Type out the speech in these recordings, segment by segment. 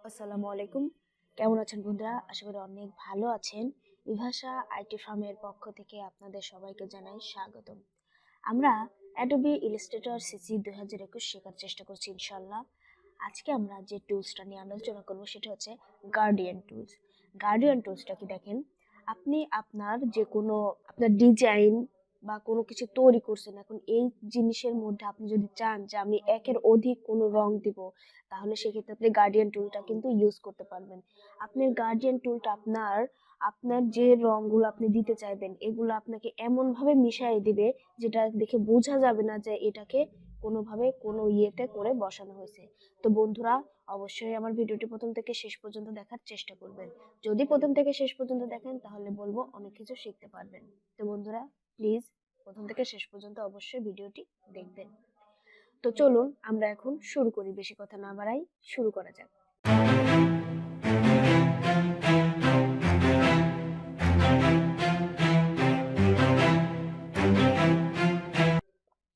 আসসালামু আলাইকুম। কেমন আছেন বন্ধুরা? আশা করি অনেক ভালো আছেন। ইভাশা আইটি ফার্মের পক্ষ থেকে আপনাদের সবাইকে জানাই স্বাগতম। আমরা অ্যাডোবি ইলাস্ট্রেটর সিসি 2021 শেখার চেষ্টা করছি ইনশাল্লাহ। আজকে আমরা যে টুলসটা নিয়ে আলোচনা করব সেটা হচ্ছে গার্ডিয়ান টুলস। গার্ডিয়ান টুলসটা কি দেখেন, আপনি আপনার যে কোনো আপনার ডিজাইন বা কোনো কিছু তৈরি করছেন, এখন এই জিনিসের মধ্যে আপনি যদি চান যে আমি একের অধিক কোনো রং দিব, তাহলে সেক্ষেত্রে আপনি গার্ডিয়ান টুলটা কিন্তু ইউজ করতে পারবেন। আপনার গার্ডিয়ান টুলটা আপনার আপনার যে রংগুলো আপনি দিতে চাইবেন এগুলো আপনাকে এমন ভাবে মিশিয়ে দিবে যেটা দেখে বোঝা যাবে না যে এটাকে কোনোভাবে কোনো ইয়েতে করে বসানো হয়েছে। তো বন্ধুরা, অবশ্যই আমার ভিডিওটি প্রথম থেকে শেষ পর্যন্ত দেখার চেষ্টা করবেন। যদি প্রথম থেকে শেষ পর্যন্ত দেখেন তাহলে বলবো অনেক কিছু শিখতে পারবেন। তো বন্ধুরা, প্লিজ প্রথম থেকে শেষ পর্যন্ত অবশ্যই ভিডিওটি দেখবেন। তো চলুন আমরা এখন শুরু করি, বেশি কথা না বাড়াই, শুরু করা যাক।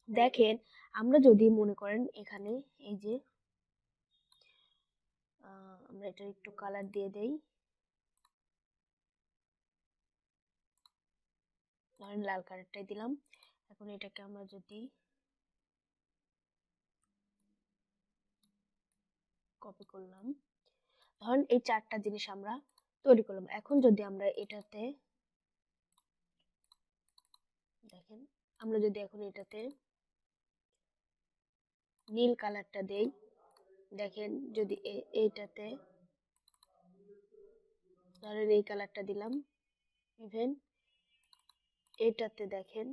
দেখেন, আমরা যদি মনে করেন এখানে এই যে আমরা এটা একটু কালার দিয়ে দেই, ধরেন লাল কালারটাই দিলাম। এখন এটাকে আমরা যদি কপি করলাম, ধরেন এই চারটা জিনিস আমরা তৈরি করলাম। এখন যদি আমরা এটাতে দেখেন, আমরা যদি এখন এটাতে নীল কালারটা দেই, দেখেন যদি এইটাতে ধরেন এই কালারটা দিলাম, ইভেন এটাতে দেখেন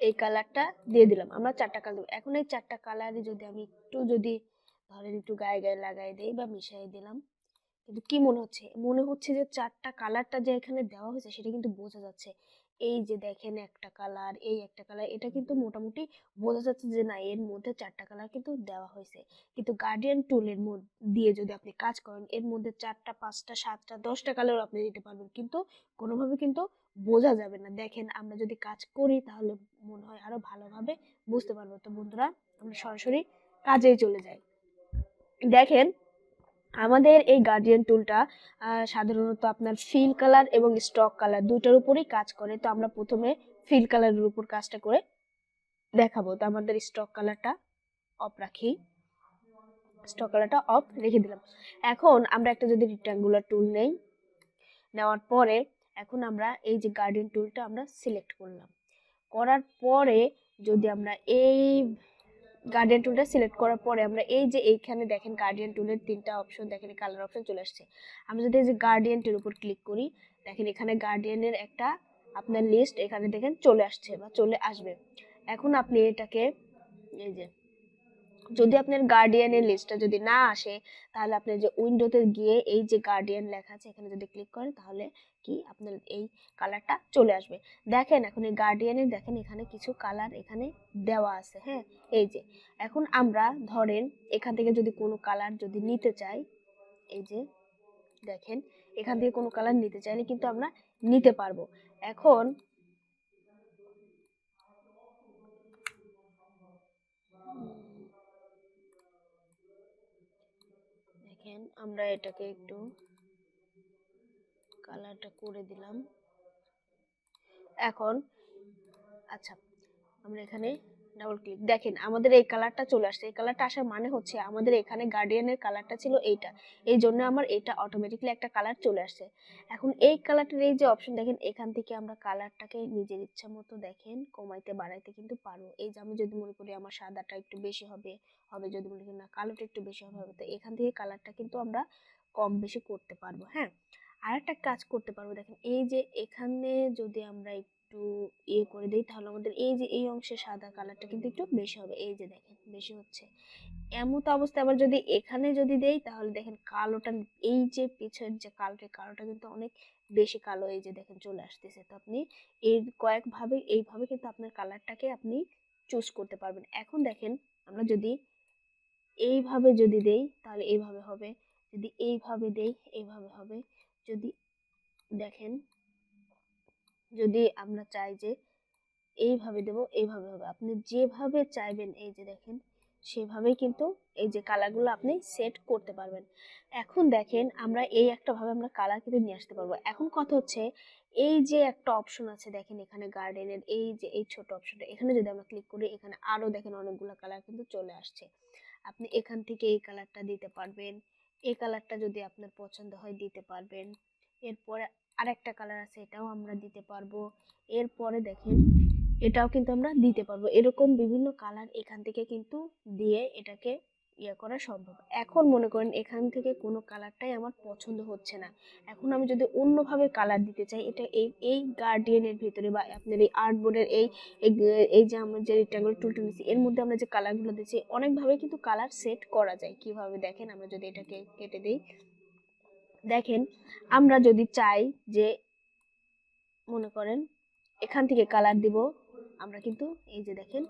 এই কালারটা দিয়ে দিলাম, আমরা চারটা কালার দেবো। এখন এই চারটা কালারই যদি আমি একটু যদি ধরেন একটু গায়ে গায়ে লাগাই দেই বা মিশিয়ে দিলাম, কিন্তু কি মনে হচ্ছে, মনে হচ্ছে যে চারটা কালারটা যে এখানে দেওয়া হয়েছে সেটা কিন্তু বোঝা যাচ্ছে। এই যে দেখেন একটা কালার, এই একটা কালার, এটা কিন্তু মোটামুটি বোঝা যাচ্ছে যে না, এর মধ্যে চারটা কালার কিন্তু দেওয়া হয়েছে। কিন্তু গার্ডিয়ান টুলের দিয়ে যদি আপনি কাজ করেন, এর মধ্যে চারটা, পাঁচটা, সাতটা, 10টা কালার আপনি দিতে পারবেন, কিন্তু কোনোভাবে কিন্তু বোঝা যাবে না। দেখেন, আমরা যদি কাজ করি তাহলে মনে হয় আরো ভালোভাবে বুঝতে পারবো। তো বন্ধুরা, আমরা সরাসরি কাজেই চলে যাই। দেখেন, আমাদের এই গার্ডিয়ান টুলটা সাধারণত আপনার ফিল কালার এবং স্টক কালার দুইটার উপরেই কাজ করে। তো আমরা প্রথমে ফিল কালারের উপর কাজটা করে দেখাবো। তো আমাদের স্টক কালারটা অফ রাখি, স্টক কালারটা অফ রেখে দিলাম। এখন আমরা একটা যদি রেক্ট্যাঙ্গুলার টুল নেই, নেওয়ার পরে এখন আমরা এই যে গার্ডিয়ান টুলটা আমরা সিলেক্ট করলাম, করার পরে যদি আমরা এই গার্ডিয়ান টুলটা সিলেক্ট করার পরে আমরা এই যে এইখানে দেখেন গার্ডিয়ান টুলের তিনটা অপশন, দেখেন কালার অপশন চলে আসছে। আমরা যদি এই যে গার্ডিয়ান টুলের উপর ক্লিক করি, দেখেন এখানে গার্ডিয়ানের একটা আপনার লিস্ট এখানে দেখেন চলে আসছে বা চলে আসবে। এখন আপনি এটাকে এই যে, যদি আপনার গার্ডিয়ানের লিস্টটা যদি না আসে, তাহলে আপনি যে উইন্ডোতে গিয়ে এই যে গার্ডিয়ান লেখা আছে এখানে যদি ক্লিক করেন তাহলে কি আপনার এই কালারটা চলে আসবে। দেখেন এখন এই গার্ডিয়ানের দেখেন এখানে কিছু কালার এখানে দেওয়া আছে। হ্যাঁ, এই যে এখন আমরা ধরেন এখান থেকে যদি কোনো কালার যদি নিতে চাই, এই যে দেখেন এখান থেকে কোনো কালার নিতে চাইলে কিন্তু আমরা নিতে পারবো। এখন দেখেন আমরা এটাকে একটু কালারটা করে দিলাম। এখন আচ্ছা, আমরা এখানে ডাবল ক্লিক, দেখেন আমাদের এই কালারটা চলে আসছে। এই কালারটা আসার মানে হচ্ছে আমাদের এখানে গার্ডিয়ানের কালারটা ছিল এইটা, এই জন্য আমার এটা অটোমেটিক্যালি একটা কালার চলে আসছে। এখন এই কালারটার এই যে অপশন দেখেন, এখান থেকে আমরা কালারটাকে নিজের ইচ্ছা মতো দেখেন কমাইতে বাড়াইতে কিন্তু পারবো। এই যে আমি যদি মনে করি আমার সাদাটা একটু বেশি হবে, হবে, যদি মনে করি না কালোটা একটু বেশি হবে, হবে, তো এখান থেকে কালারটা কিন্তু আমরা কম বেশি করতে পারবো। হ্যাঁ, আর একটা কাজ করতে পারবো, দেখেন এই যে এখানে যদি আমরা একটু ইয়ে করে দিই তাহলে আমাদের এই যে এই অংশে সাদা কালারটা কিন্তু একটু বেশি হবে। এই যে দেখেন বেশি হচ্ছে। এমত অবস্থায় আবার যদি এখানে যদি দেই তাহলে দেখেন কালোটা, এই যে পিছের যে কালোটা, কালোটা কিন্তু অনেক বেশি কালো, এই যে দেখেন চলে আসতেছে। তো আপনি এই কয়েকভাবে এইভাবে কিন্তু আপনার কালারটাকে আপনি চুজ করতে পারবেন। এখন দেখেন আমরা যদি এইভাবে যদি দেই তাহলে এইভাবে হবে, যদি এইভাবে দেই এইভাবে হবে, যদি দেখেন যদি আমরা চাই যে এইভাবে দেব এইভাবে হবে, আপনি যেভাবে চাইবেন এই যে দেখেন সেভাবেই কিন্তু এই যে কালারগুলো আপনি সেট করতে পারবেন। এখন দেখেন আমরা এই একটা ভাবে আমরা কালার কিন্তু নিয়ে আসতে পারবো। এখন কথা হচ্ছে এই যে একটা অপশন আছে দেখেন এখানে গার্ডেনের এই যে এই ছোট অপশনটা, এখানে যদি আমরা ক্লিক করি এখানে আরো দেখেন অনেকগুলো কালার কিন্তু চলে আসছে। আপনি এখান থেকে এই কালারটা দিতে পারবেন, এই কালারটা যদি আপনার পছন্দ হয় দিতে পারবেন। এরপরে আরেকটা কালার আছে এটাও আমরা দিতে পারবো। এরপরে দেখেন এটাও কিন্তু আমরা দিতে পারবো। এরকম বিভিন্ন কালার এখান থেকে কিন্তু দিয়ে এটাকে করা সম্ভব। এখন মনে করেন এখান থেকে কোনো কালারটাই আমার পছন্দ হচ্ছে না, এখন আমি যদি অন্যভাবে কালার দিতে চাই, এটা এই এই গার্ডিয়ানের ভিতরে বা আপনার এই আর্টবোর্ডের এই এই যে আমরা যে রেক্টাঙ্গুলার টুলটা নিচ্ছি এর মধ্যে আমরা যে কালারগুলো দিচ্ছি অনেকভাবে কিন্তু কালার সেট করা যায়। কিভাবে দেখেন, আমরা যদি এটাকে কেটে দিই, দেখেন আমরা যদি চাই যে মনে করেন এখান থেকে কালার দিব, আমরা কিন্তু এই যে দেখেন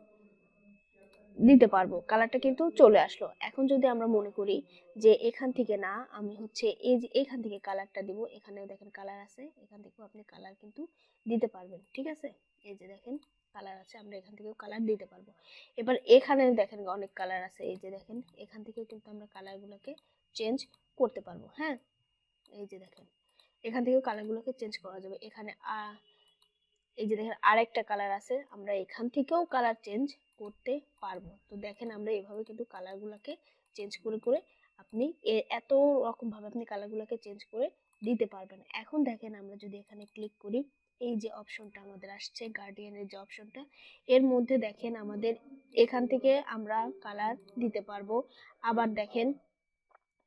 দিতে পারবো, কালারটা কিন্তু চলে আসলো। এখন যদি আমরা মনে করি যে এখান থেকে না, আমি হচ্ছে এই যে এখান থেকে কালারটা দিব, এখানেও দেখেন কালার আছে, এখান থেকেও আপনি কালার কিন্তু দিতে পারবেন। ঠিক আছে, এই যে দেখেন কালার আছে, আমরা এখান থেকেও কালার দিতে পারবো। এবার এখানে দেখেন অনেক কালার আছে, এই যে দেখেন এখান থেকে কিন্তু আমরা কালারগুলোকে চেঞ্জ করতে পারবো। হ্যাঁ, এই যে দেখেন এখান থেকেও কালারগুলোকে চেঞ্জ করা যাবে। এখানে এই যে দেখেন আরেকটা কালার আছে, আমরা এখান থেকেও কালার চেঞ্জ করতে পারবো। তো দেখেন আমরা এভাবে কিন্তু কালারগুলোকে চেঞ্জ করে করে আপনি এত রকম ভাবে আপনি কালারগুলোকে চেঞ্জ করে দিতে পারবেন। এখন দেখেন আমরা যদি এখানে ক্লিক করি, এই যে অপশনটা আমাদের আসছে গার্ডিয়ানের যে অপশনটা, এর মধ্যে দেখেন আমাদের এখান থেকে আমরা কালার দিতে পারবো। আবার দেখেন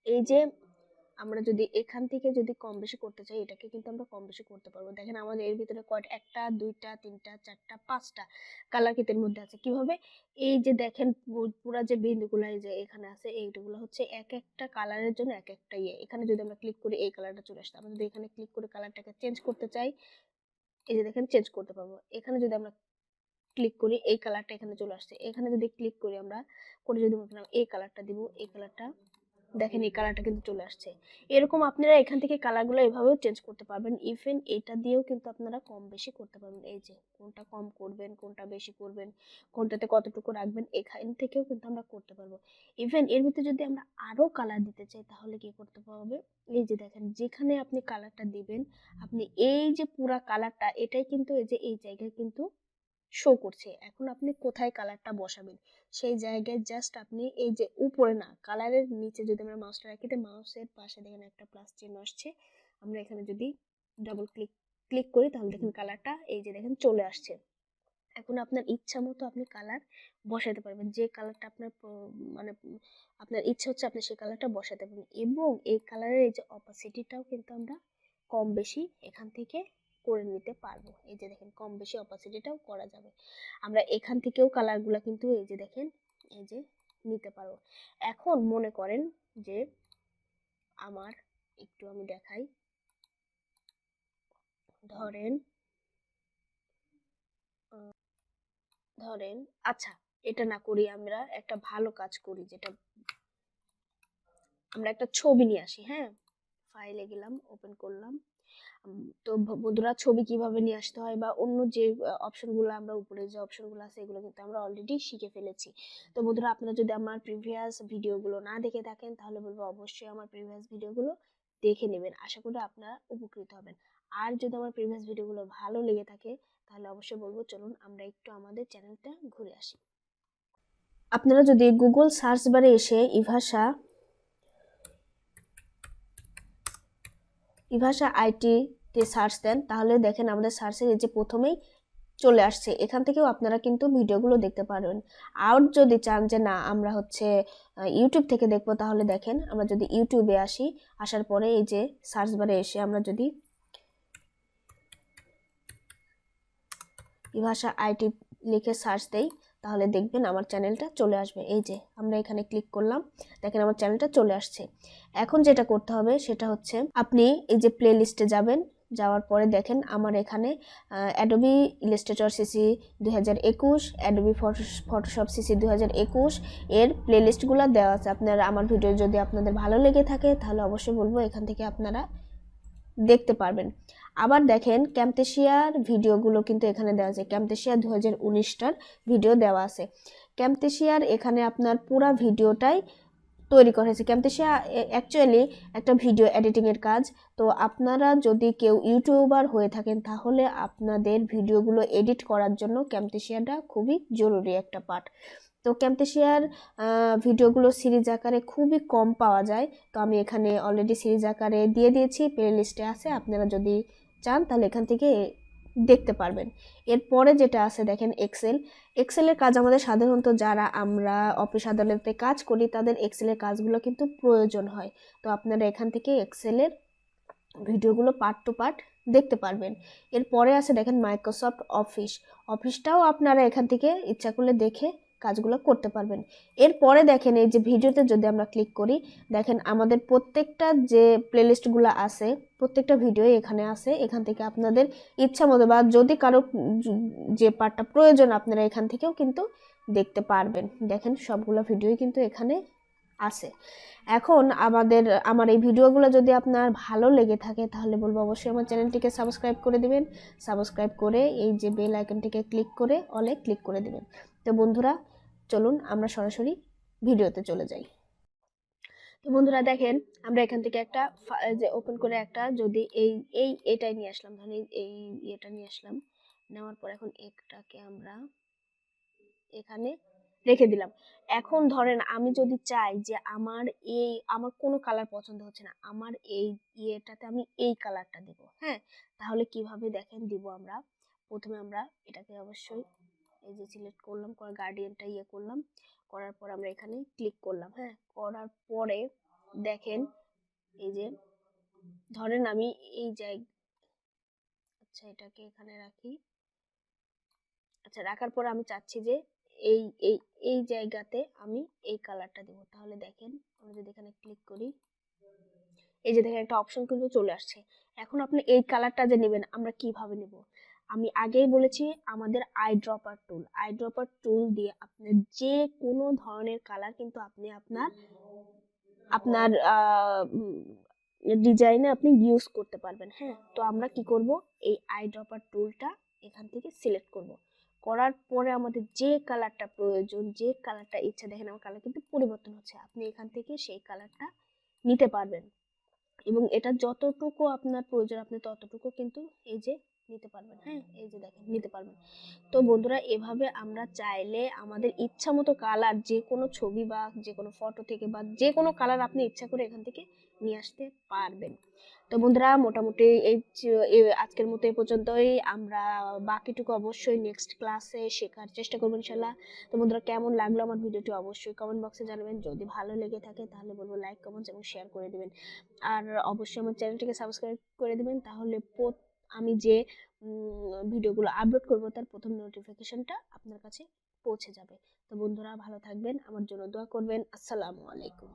এই যে আমরা যদি এখান থেকে যদি কম বেশি করতে চাই, এটাকে কিন্তু আমরা কম বেশি করতে পারবো। দেখেন আমাদের এর ভিতরে কয়টা, একটা দুইটা তিনটা চারটা পাঁচটা কালার কিটের মধ্যে আছে। কিভাবে, এই যে দেখেন পুরা যে বিন্দুগুলো এই যে এখানে আছে, এইগুলো হচ্ছে এক একটা কালারের জন্য এক একটা এখানে যদি আমরা ক্লিক করি এই কালারটা চলে আসছে। আমরা যদি এখানে ক্লিক করে কালারটাকে চেঞ্জ করতে চাই, এই যে দেখেন চেঞ্জ করতে পারবো। এখানে যদি আমরা ক্লিক করি এই কালারটা এখানে চলে আসছে। এখানে যদি ক্লিক করি আমরা করে যদি এই কালারটা দিব, এই কালারটা দেখেন এই কালারটা কিন্তু চলে আসছে। এরকম আপনারা এখান থেকে কালারগুলো এভাবেও চেঞ্জ করতে পারবেন। ইভেন এটা দিয়েও কিন্তু আপনারা কম বেশি করতে পারবেন। এই যে কোনটা কম করবেন, কোনটা বেশি করবেন, কোনটাতে কতটুকু রাখবেন, এখান থেকেও কিন্তু আমরা করতে পারবো। ইভেন এর ভিতরে যদি আমরা আরো কালার দিতে চাই তাহলে কি করতে হবে, এই যে দেখেন যেখানে আপনি কালারটা দিবেন, আপনি এই যে পুরা কালারটা এটাই কিন্তু এই যে এই জায়গায় কিন্তু শো করছে। এখন আপনি কোথায় কালারটা বসাবেন সেই জায়গায় জাস্ট আপনি এই যে উপরে না, কালারের নিচে যদি আমরা মাউসটা রাখি, তো মাউসের পাশে দেখেন একটা প্লাস চিহ্ন আসছে, আমরা এখানে যদি ডাবল ক্লিক করি তাহলে দেখেন কালারটা এই যে দেখেন চলে আসছে। এখন আপনার ইচ্ছা মতো আপনি কালার বসাতে পারবেন, যে কালারটা আপনার মানে আপনার ইচ্ছা হচ্ছে আপনি সেই কালারটা বসাতে পারবেন। এবং এই কালারের এই যে অপাসিটিটাও কিন্তু আমরা কম বেশি এখান থেকে করে নিতে পারবো। এই যে দেখেন কম বেশি অপাসিটিটাও করা যাবে। আমরা এখান থেকেও কালারগুলো কিন্তু এই যে দেখেন এই যে নিতে পারবো। এখন মনে করেন যে আমার একটু আমি দেখাই, ধরেন ধরেন আচ্ছা এটা না করি, আমরা একটা ভালো কাজ করি, যেটা আমরা একটা ছবি নিয়ে আসি। হ্যাঁ, ফাইলে গেলাম, ওপেন করলাম। তো বন্ধুরা ছবি কিভাবে নিয়ে আসতে হয় বা অন্য যে অপশনগুলো আমরা উপরে যে অপশনগুলো আছে এগুলো কিন্তু আমরা অলরেডি শিখে ফেলেছি। তো বন্ধুরা আপনারা যদি আমার প্রিভিয়াস ভিডিওগুলো না দেখে থাকেন তাহলে বলবো অবশ্যই আমার প্রিভিয়াস ভিডিওগুলো দেখে নেবেন, আশা করি আপনারা উপকৃত হবেন। আর যদি আমার প্রিভিয়াস ভিডিওগুলো ভালো লেগে থাকে তাহলে অবশ্যই বলবো চলুন আমরা একটু আমাদের চ্যানেলটা ঘুরে আসি। আপনারা যদি গুগল সার্চ বারে এসে ইভাশা আইটি তে সার্চ দেন তাহলে দেখেন আমাদের সার্চের এই যে প্রথমেই চলে আসছে, এখান থেকেও আপনারা কিন্তু ভিডিওগুলো দেখতে পারবেন। আর যদি চান যে না আমরা হচ্ছে ইউটিউব থেকে দেখবো তাহলে দেখেন আমরা যদি ইউটিউবে আসি, আসার পরে এই যে সার্চ বারে এসে আমরা যদি ইভাশা আইটি লিখে সার্চ দেই তাহলে দেখবেন আমার চ্যানেলটা চলে আসবে। এই যে আমরা এখানে ক্লিক করলাম, দেখেন আমার চ্যানেলটা চলে আসছে। এখন যেটা করতে হবে সেটা হচ্ছে আপনি এই যে প্লে লিস্টে যাবেন, যাওয়ার পরে দেখেন আমার এখানে Adobe Illustrator CC 2021, Adobe Photoshop CC 2021 এর প্লে লিস্টগুলো দেওয়া আছে। আপনারা আমার ভিডিও যদি আপনাদের ভালো লেগে থাকে তাহলে অবশ্যই বলবো এখান থেকে আপনারা দেখতে পারবেন। আবার দেখেন ক্যামটেশিয়ার ভিডিওগুলো কিন্তু এখানে দেওয়া আছে, ক্যামটেশিয়া 2019টার ভিডিও দেওয়া আছে। ক্যামটেশিয়ার এখানে আপনার পুরা ভিডিওটাই তৈরি করা হয়েছে। ক্যামটেশিয়া অ্যাকচুয়ালি একটা ভিডিও এডিটিং এর কাজ। তো আপনারা যদি কেউ ইউটিউবার হয়ে থাকেন তাহলে আপনাদের ভিডিওগুলো এডিট করার জন্য ক্যামটেশিয়াটা খুবই জরুরি একটা পার্ট। তো ক্যামটেশিয়ার ভিডিওগুলো সিরিজ আকারে খুবই কম পাওয়া যায়। তো আমি এখানে অলরেডি সিরিজ আকারে দিয়ে দিয়েছি, প্লে লিস্টে আছে, আপনারা যদি চান তাহলে এখান থেকে দেখতে পারবেন। এরপরে যেটা আছে দেখেন এক্সেলের কাজ আমাদের সাধারণত যারা আমরা অফিস আদালতে কাজ করি তাদের এক্সেলের কাজগুলো কিন্তু প্রয়োজন হয়। তো আপনারা এখান থেকে এক্সেলের ভিডিওগুলো পার্ট টু পার্ট দেখতে পারবেন। এরপরে আছে দেখেন মাইক্রোসফট অফিসটাও আপনারা এখান থেকে ইচ্ছা করলে দেখে কাজগুলো করতে পারবেন। এরপরে দেখেন এই যে ভিডিওতে যদি আমরা ক্লিক করি, দেখেন আমাদের প্রত্যেকটা যে প্লেলিস্টগুলো আছে প্রত্যেকটা ভিডিও এখানে আছে। এখান থেকে আপনাদের ইচ্ছা মতো বা যদি কারো যে পার্টটা প্রয়োজন আপনারা এখান থেকেও কিন্তু দেখতে পারবেন। দেখেন সবগুলো ভিডিওই কিন্তু এখানে আছে। এখন আমার এই ভিডিওগুলো যদি আপনার ভালো লেগে থাকে তাহলে বলবো অবশ্যই আমার চ্যানেলটিকে সাবস্ক্রাইব করে দিবেন। সাবস্ক্রাইব করে এই যে বেল আইকনটিকে ক্লিক করে অলে ক্লিক করে দিবেন। তো বন্ধুরা চলুন আমরা সরাসরি ভিডিওতে চলে যাই। তো বন্ধুরা দেখেন আমরা এখান থেকে একটা যে ওপেন করে একটা যদি এটাই নিয়ে আসলাম, ধরেন এই এটা নিয়ে আসলাম, নেওয়ার পর এখন এটাকে আমরা এখানে রেখে দিলাম। এখন ধরেন আমি যদি চাই যে আমার কোনো কালার পছন্দ হচ্ছে না, আমার এই ইয়েটাতে আমি এই কালারটা দেব, হ্যাঁ, তাহলে কিভাবে দেখেন দিব আমরা। প্রথমে আমরা এটাকে অবশ্যই এই যে সিলেক্ট করলাম, গার্ডিয়ানটা করলাম, করার পর আমরা এখানে ক্লিক করলাম, হ্যাঁ, করার পরে দেখেন এই যে ধরেন আমি এই আচ্ছা এটাকে এখানে রাখি। আচ্ছা রাখার পর আমি চাচ্ছি যে এই এই এই জায়গাতে আমি এই কালারটা দেব। তাহলে দেখেন আমরা যদি এখানে ক্লিক করি, এই যে দেখেন একটা অপশন কিন্তু চলে আসছে। এখন আপনি এই কালারটা যে নেবেন আমরা কিভাবে নেব, আমি আগেই বলেছি আমাদের আই ড্রপার টুল দিয়ে আপনি যে কোনো ধরনের কালার কিন্তু আপনি আপনার আপনার ডিজাইনে আপনি ইউজ করতে পারবেন, হ্যাঁ। তো আমরা কি করব, এই আই ড্রপার টুলটা এখান থেকে সিলেক্ট করব, করার পরে আমাদের যে কালারটা প্রয়োজন, যে কালারটা ইচ্ছা, দেখেন আমার কালার কিন্তু পরিবর্তন হচ্ছে, আপনি এখান থেকে সেই কালারটা নিতে পারবেন এবং এটা যতটুকু আপনার প্রয়োজন আপনি ততটুকু কিন্তু এই যে নিতে পারবেন, হ্যাঁ, এই যে দেখেন নিতে পারবেন। তো বন্ধুরা এভাবে আমরা চাইলে আমাদের ইচ্ছা মতো কালার যে কোনো ছবি বা যে কোনো ফটো থেকে বা যে কোনো কালার আপনি ইচ্ছা করে এখান থেকে নিয়ে আসতে পারবেন। তো বন্ধুরা মোটামুটি আজকের মতো এই পর্যন্তই। আমরা বাকিটুকু অবশ্যই নেক্সট ক্লাসে শেখার চেষ্টা করবো ইনশাল্লাহ। তো বন্ধুরা কেমন লাগলো আমার ভিডিওটি অবশ্যই কমেন্ট বক্সে জানাবেন। যদি ভালো লেগে থাকে তাহলে বলবো লাইক কমেন্টস এবং শেয়ার করে দিবেন। আর অবশ্যই আমার চ্যানেলটিকে সাবস্ক্রাইব করে দিবেন, তাহলে আমি যে ভিডিওগুলো আপলোড করব তার প্রথম নোটিফিকেশনটা আপনার কাছে পৌঁছে যাবে। তো বন্ধুরা ভালো থাকবেন, আমার জন্য দোয়া করবেন। আসসালামু আলাইকুম।